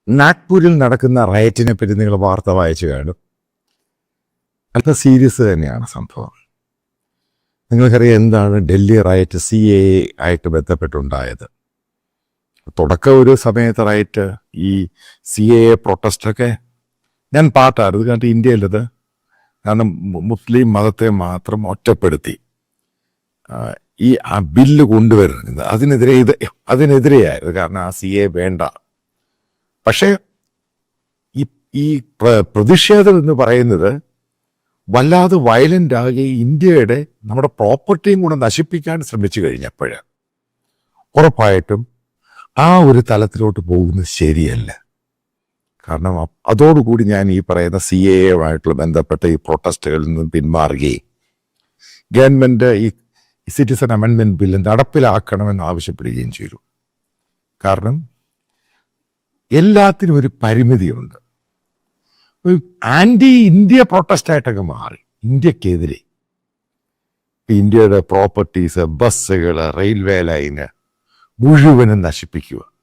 നാഗ്പൂരിൽ നടക്കുന്ന റയറ്റിനെ പറ്റി നിങ്ങൾ വാർത്ത വായിച്ചു കാണും. അല്പം സീരിയസ് തന്നെയാണ് സംഭവം. നിങ്ങൾക്കറിയാം എന്താണ് ഡൽഹി റയറ്റ് CAA ആയിട്ട് ബന്ധപ്പെട്ടുണ്ടായത്. തുടക്കം ഒരു സമയത്ത് റയറ്റ് ഈ CAA പ്രൊട്ടസ്റ്റൊക്കെ ഞാൻ പാർട്ടായിരുന്നു. കാരണം ഇന്ത്യയിലത് കാരണം മുസ്ലിം മതത്തെ മാത്രം ഒറ്റപ്പെടുത്തി ഈ ബില്ല് കൊണ്ടുവരുന്നത് അതിനെതിരെയായിരുന്നു. കാരണം ആ CAA വേണ്ട. പക്ഷേ ഈ പ്രതിഷേധം എന്ന് പറയുന്നത് വല്ലാതെ വയലൻ്റ് ആകെ ഇന്ത്യയുടെ നമ്മുടെ പ്രോപ്പർട്ടിയും കൂടെ നശിപ്പിക്കാൻ ശ്രമിച്ചു കഴിഞ്ഞപ്പോൾ ഉറപ്പായിട്ടും ആ ഒരു തലത്തിലോട്ട് പോകുന്നത് ശരിയല്ല. കാരണം അതോടുകൂടി ഞാൻ ഈ പറയുന്ന CAA ബന്ധപ്പെട്ട ഈ പ്രൊട്ടസ്റ്റുകളിൽ നിന്നും പിന്മാറുകയും ഗവൺമെൻറ് ഈ സിറ്റിസൺ അമെൻമെൻറ്റ് ബില്ല് നടപ്പിലാക്കണമെന്ന് ആവശ്യപ്പെടുകയും ചെയ്തു. കാരണം എല്ലാത്തിനും ഒരു പരിമിതിയുണ്ട്. ആൻറ്റി ഇന്ത്യ പ്രൊട്ടസ്റ്റായിട്ടൊക്കെ മാറി ഇന്ത്യക്കെതിരെ. ഇന്ത്യയുടെ പ്രോപ്പർട്ടീസ്, ബസ്സുകൾ, റെയിൽവേ ലൈന് മുഴുവനും നശിപ്പിക്കുക.